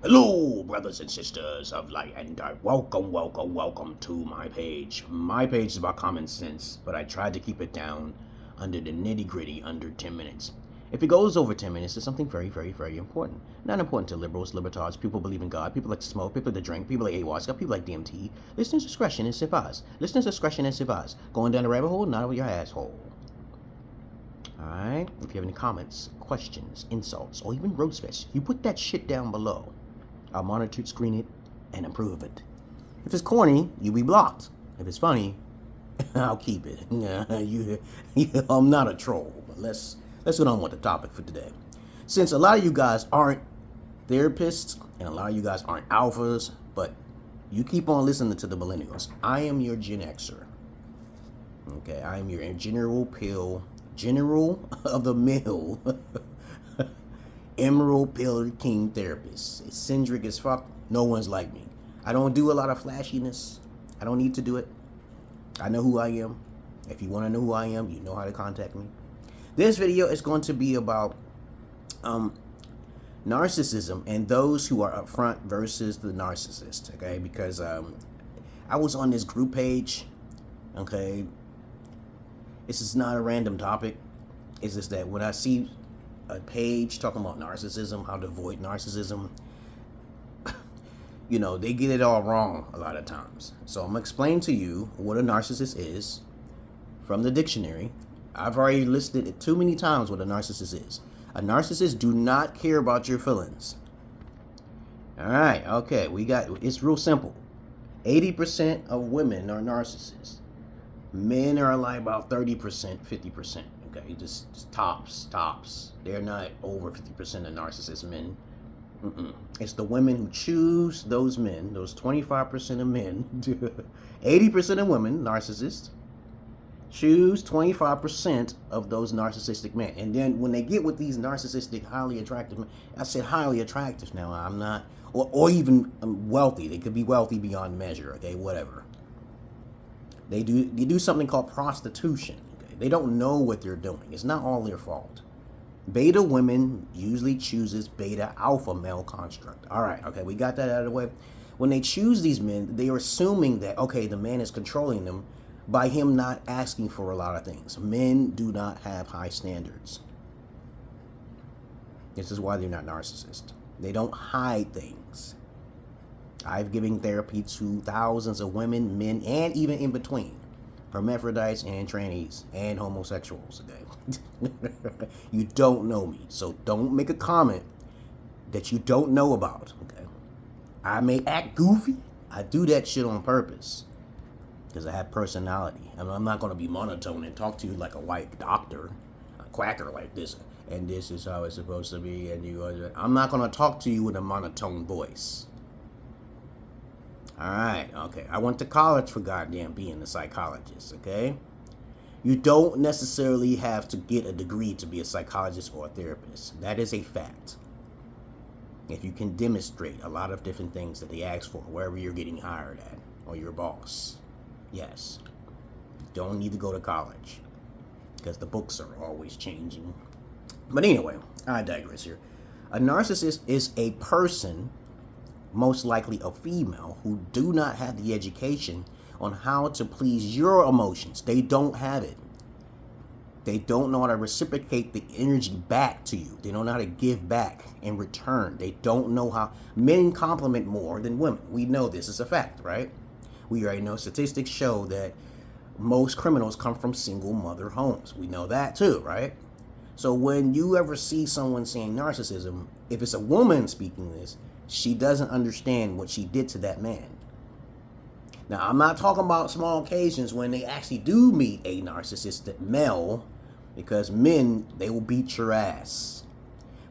Hello, brothers and sisters of light and dark. Welcome to my page. My page is about common sense, but I tried to keep it down under the nitty gritty under 10 minutes. If it goes over 10 minutes, it's something very important. Not important to liberals, libertards, people who believe in God, people like to smoke, people that drink, people like ayahuasca, people like DMT. Listeners' discretion is advised. Listeners' discretion is advised. Going down the rabbit hole, not over your asshole. Alright? If you have any comments, questions, insults, or even roast fest, you put that shit down below. I'll monitor, screen it, and approve it. If it's corny, you'll be blocked. If it's funny, I'll keep it. I'm not a troll, but let's get on with the topic for today. Since a lot of you guys aren't therapists, and a lot of you guys aren't alphas, but you keep on listening to the millennials, I am your Gen Xer. Okay, I am your general of the mill Emerald Pillar King therapist. Eccentric as fuck. No one's like me. I don't do a lot of flashiness. I don't need to do it. I know who I am. If you want to know who I am, you know how to contact me. This video is going to be about narcissism and those who are up front versus the narcissist. Okay, because I was on this group page. Okay, this is not a random topic. It's just that when I see a page talking about narcissism, how to avoid narcissism, they get it all wrong a lot of times. So I'm going to explain to you what a narcissist is from the dictionary. I've already listed it too many times what a narcissist is. A narcissist do not care about your feelings. All right, okay, it's real simple. 80% of women are narcissists. Men are like about 30%, 50%. Okay, just tops. They're not over 50% of narcissist men. It's the women who choose those men, those 25% of men. 80% of women, narcissists, choose 25% of those narcissistic men. And then when they get with these narcissistic, highly attractive men, I said highly attractive now, I'm not, or even wealthy. They could be wealthy beyond measure, okay, whatever. They do something called prostitution. They don't know what they're doing. It's not all their fault. Beta women usually chooses beta alpha male construct. All right, okay, we got that out of the way. When they choose these men, they are assuming that, okay, the man is controlling them by him not asking for a lot of things. Men do not have high standards. This is why they're not narcissists. They don't hide things. I've given therapy to thousands of women, men, and even in between. Hermaphrodites and trannies and homosexuals. Okay? You don't know me, so don't make a comment that you don't know about. Okay? I may act goofy. I do that shit on purpose because I have personality. I mean, I'm not going to be monotone and talk to you like a white doctor, a quacker like this. And this is how it's supposed to be. And I'm not going to talk to you with a monotone voice. Alright, okay. I went to college for goddamn being a psychologist, okay? You don't necessarily have to get a degree to be a psychologist or a therapist. That is a fact. If you can demonstrate a lot of different things that they ask for, wherever you're getting hired at, or your boss, yes. You don't need to go to college, because the books are always changing. But anyway, I digress here. A narcissist is a person, most likely a female, who do not have the education on how to please your emotions. They don't have it. They don't know how to reciprocate the energy back to you. They don't know how to give back in return. They don't know how. Men compliment more than women. We know this is a fact, right? We already know statistics show that most criminals come from single mother homes. We know that too, right? So when you ever see someone saying narcissism, if it's a woman speaking this, she doesn't understand what she did to that man. Now, I'm not talking about small occasions when they actually do meet a narcissistic male, because men, they will beat your ass.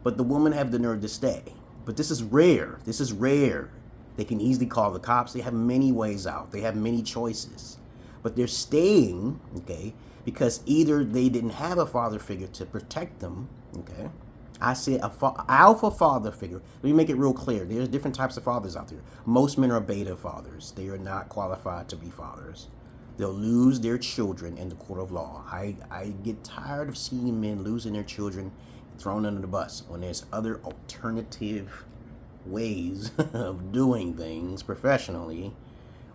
But the women have the nerve to stay. But this is rare. This is rare. They can easily call the cops. They have many ways out. They have many choices. But they're staying, okay, because either they didn't have a father figure to protect them, okay. I said alpha father figure. Let me make it real clear. There's different types of fathers out there. Most men are beta fathers. They are not qualified to be fathers. They'll lose their children in the court of law. I get tired of seeing men losing their children thrown under the bus when there's other alternative ways of doing things professionally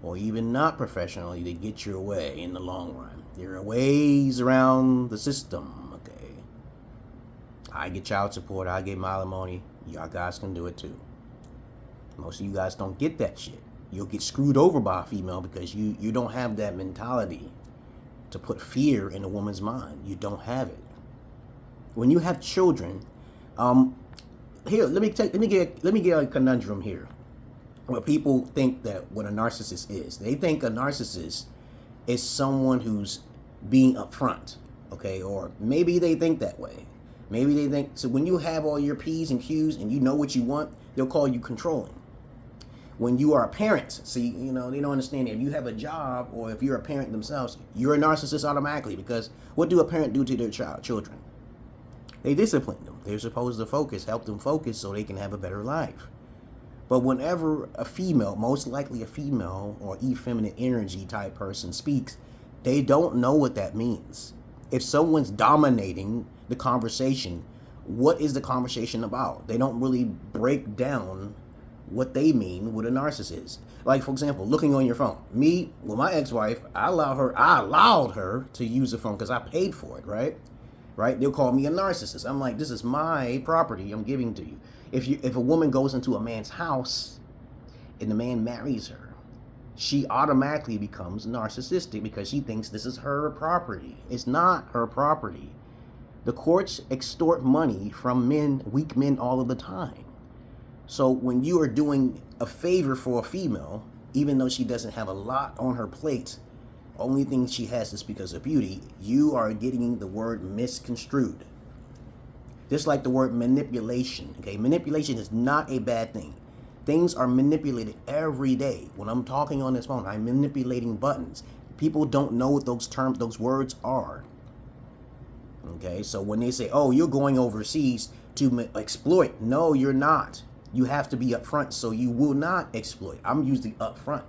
or even not professionally to get your way in the long run. There are ways around the system, okay? I get child support, I get alimony. Y'all guys can do it too. Most of you guys don't get that shit. You'll get screwed over by a female because you don't have that mentality to put fear in a woman's mind. You don't have it. When you have children, here, let me get a conundrum here. Where people think that what a narcissist is. They think a narcissist is someone who's being upfront, okay? Or maybe they think that way. Maybe they think, so when you have all your P's and Q's and you know what you want, they'll call you controlling. When you are a parent, see, you know, they don't understand that if you have a job or if you're a parent themselves, you're a narcissist automatically, because what do a parent do to their children? They discipline them. They're supposed to help them focus so they can have a better life. But whenever a female, most likely a female or effeminate energy type person speaks, they don't know what that means. If someone's dominating the conversation, what is the conversation about? They don't really break down what they mean with a narcissist. Like, for example, looking on your phone. Me, with my ex-wife, I allowed her to use the phone because I paid for it, right? They'll call me a narcissist. I'm like, this is my property I'm giving to you. If a woman goes into a man's house and the man marries her, she automatically becomes narcissistic because she thinks this is her property. It's not her property. The courts extort money from men, weak men, all of the time. So when you are doing a favor for a female, even though she doesn't have a lot on her plate, only thing she has is because of beauty, you are getting the word misconstrued. Just like the word manipulation, okay? Manipulation is not a bad thing. Things are manipulated every day. When I'm talking on this phone, I'm manipulating buttons. People don't know what those words are. Okay, so when they say, oh, you're going overseas to exploit, no, you're not. You have to be upfront, so you will not exploit. I'm using upfront.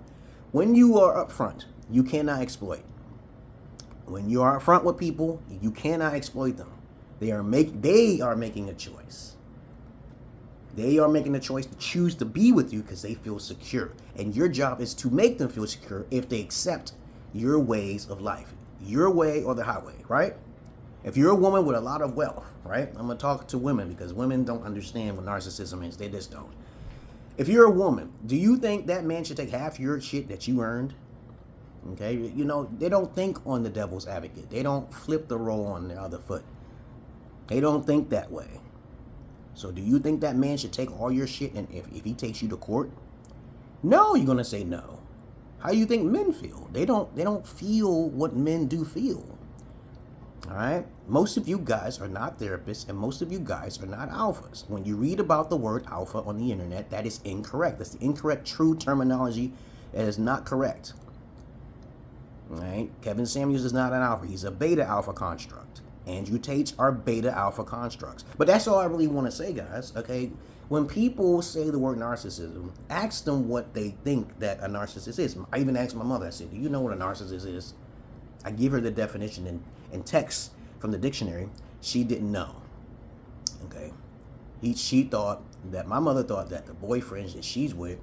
When you are upfront, you cannot exploit. When you are upfront with people, you cannot exploit them. They are making a choice. They are making a choice to choose to be with you because they feel secure. And your job is to make them feel secure if they accept your ways of life. Your way or the highway, right? If you're a woman with a lot of wealth, right? I'm going to talk to women because women don't understand what narcissism is. They just don't. If you're a woman, do you think that man should take half your shit that you earned? Okay? You know, they don't think on the devil's advocate. They don't flip the role on the other foot. They don't think that way. So do you think that man should take all your shit and if he takes you to court? No, you're going to say no. How do you think men feel? They don't feel what men do feel. All right? Most of you guys are not therapists and most of you guys are not alphas. When you read about the word alpha on the internet, that is incorrect. That's the incorrect true terminology. That is not correct. All right? Kevin Samuels is not an alpha. He's a beta alpha construct. Andrew Tate's are beta alpha constructs. But that's all I really want to say, guys. Okay? When people say the word narcissism, ask them what they think that a narcissist is. I even asked my mother, I said, do you know what a narcissist is? I give her the definition in text from the dictionary. She didn't know. Okay? She thought that, my mother thought that the boyfriends that she's with,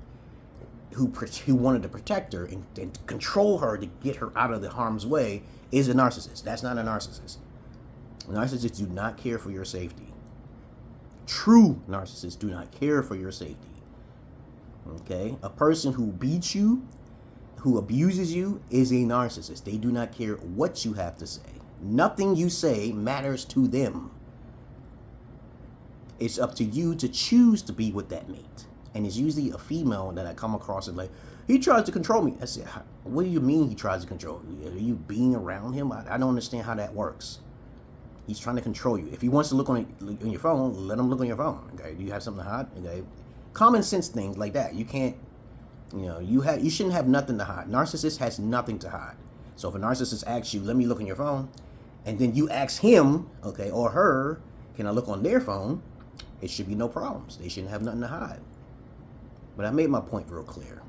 who wanted to protect her and control her to get her out of the harm's way, is a narcissist. That's not a narcissist. Narcissists do not care for your safety. True narcissists do not care for your safety. Okay? A person who beats you, who abuses you, is a narcissist. They do not care what you have to say. Nothing you say matters to them. It's up to you to choose to be with that mate. And it's usually a female that I come across and like, he tries to control me. I said, what do you mean he tries to control you? Are you being around him? I don't understand how that works. He's trying to control you. If he wants to look on your phone, let him look on your phone. Okay? Do you have something to hide? Okay? Common sense things like that. You can't, you shouldn't have nothing to hide. Narcissist has nothing to hide. So if a narcissist asks you, let me look on your phone, and then you ask him, okay, or her, can I look on their phone? It should be no problems. They shouldn't have nothing to hide. But I made my point real clear.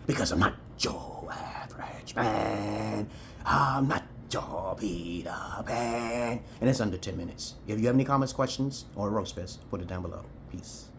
Because I'm not your average man. I'm not your Peter Pan. And it's under 10 minutes. If you have any comments, questions, or roast fest, put it down below. Peace.